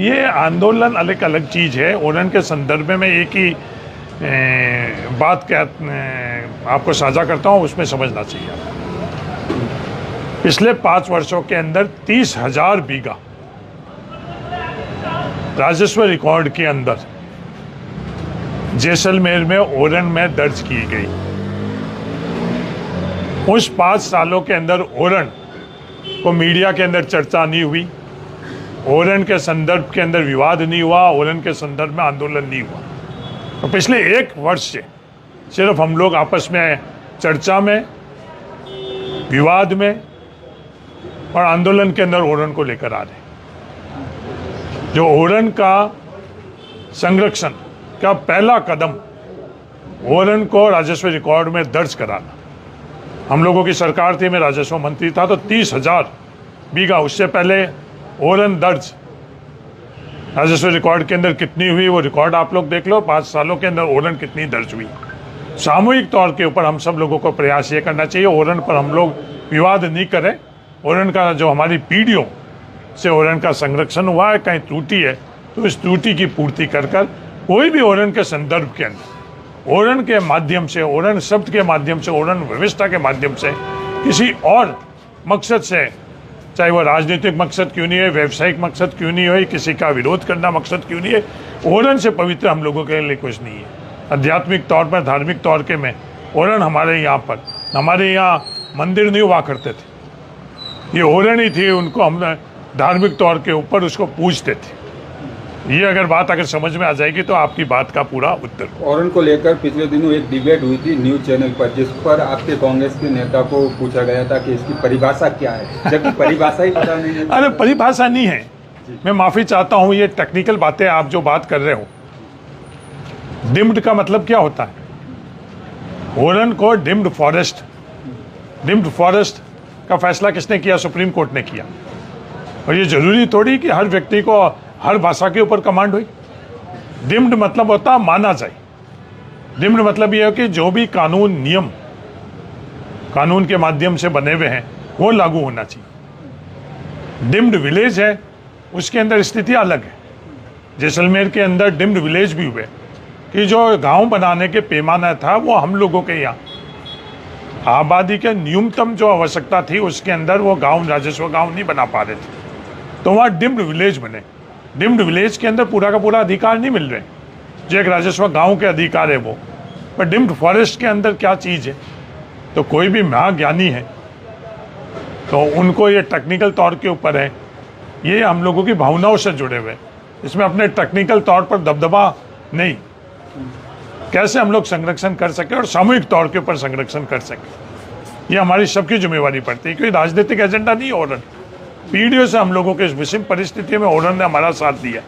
ये आंदोलन अलग अलग चीज़ है। ओरन के संदर्भ में एक ही बात आपको साझा करता हूँ, उसमें समझना चाहिए। पिछले 5 वर्षों के अंदर 30,000 बीघा राजस्व रिकॉर्ड के अंदर जैसलमेर में ओरन में दर्ज की गई। उस 5 सालों के अंदर ओरन को मीडिया के अंदर चर्चा नहीं हुई, ओरन के संदर्भ के अंदर विवाद नहीं हुआ, ओरन के संदर्भ में आंदोलन नहीं हुआ। तो पिछले 1 वर्ष से सिर्फ हम लोग आपस में चर्चा में, विवाद में और आंदोलन के अंदर ओरन को लेकर आ रहे हैं। जो ओरन का संरक्षण का पहला कदम, ओरन को राजस्व रिकॉर्ड में दर्ज कराना। हम लोगों की सरकार थी, मैं राजस्व मंत्री था, तो 30,000 बीघा, उससे पहले ओरन दर्ज राजस्व रिकॉर्ड के अंदर कितनी हुई वो रिकॉर्ड आप लोग देख लो। 5 सालों के अंदर ओरन कितनी दर्ज हुई। सामूहिक तौर के ऊपर हम सब लोगों को प्रयास ये करना चाहिए, ओरन पर हम लोग विवाद नहीं करें। ओरन का जो हमारी पीढ़ियों से ओरन का संरक्षण हुआ है, कहीं त्रुटि है तो इस त्रुटि की पूर्ति कर कोई भी ओरन के संदर्भ के अंदर, ओरन के माध्यम से, ओरन शब्द के माध्यम से, ओरन व्यवस्था के माध्यम से किसी और मकसद से, चाहे वो राजनीतिक मकसद क्यों नहीं है, व्यावसायिक मकसद क्यों नहीं हो, किसी का विरोध करना मकसद क्यों नहीं है, ओरन से पवित्र हम लोगों के लिए कुछ नहीं है। आध्यात्मिक तौर पर, धार्मिक तौर के में ओरन हमारे यहाँ मंदिर नहीं हुआ करते थे, ये ओरन ही थी, उनको हम धार्मिक तौर के ऊपर उसको पूजते थे। ये अगर बात अगर समझ में आ जाएगी तो आपकी बात का पूरा उत्तर। ओरन को लेकर पिछले दिनों एक डिबेट हुई थी न्यूज़ चैनल पर, जिस पर आपके कांग्रेस के नेता को पूछा गया था कि इसकी परिभाषा क्या है, जबकि परिभाषा ही पता नहीं है। अरे परिभाषा नहीं है, मैं माफ़ी चाहता हूँ, ये टेक्निकल बातें आप जो बात कर रहे हो। डिम्ड का मतलब क्या होता है? ओरन को डिम्ड फॉरेस्ट का फैसला किसने किया? सुप्रीम कोर्ट ने किया। और ये जरूरी थोड़ी कि हर व्यक्ति को हर भाषा के ऊपर कमांड हुई। डिम्ड मतलब होता माना जाए। डिम्ड मतलब ये है कि जो भी कानून नियम कानून के माध्यम से बने हुए हैं वो लागू होना चाहिए। डिम्ड विलेज है, उसके अंदर स्थिति अलग है। जैसलमेर के अंदर डिम्ड विलेज भी हुए कि जो गांव बनाने के पैमाना था वो हम लोगों के यहाँ आबादी के न्यूनतम जो आवश्यकता थी उसके अंदर वो गांव, राजस्व गांव नहीं बना पा रहे थे, तो वहाँ डिम्ड विलेज बने। डिम्ड विलेज के अंदर पूरा का पूरा अधिकार नहीं मिल रहे, जो एक राजस्व गांव के अधिकार है वो। पर डिम्ड फॉरेस्ट के अंदर क्या चीज़ है? तो कोई भी महाज्ञानी है तो उनको ये टेक्निकल तौर के ऊपर है, ये हम लोगों की भावनाओं से जुड़े हुए, इसमें अपने टेक्निकल तौर पर दबदबा नहीं। कैसे हम लोग संरक्षण कर सकें और सामूहिक तौर के ऊपर संरक्षण कर सकें, ये हमारी सबकी जिम्मेवारी पड़ती है। क्योंकि राजनीतिक एजेंडा नहीं है ओरन, पीढ़ियों से हम लोगों के इस विषम परिस्थिति में ओरन ने हमारा साथ दिया।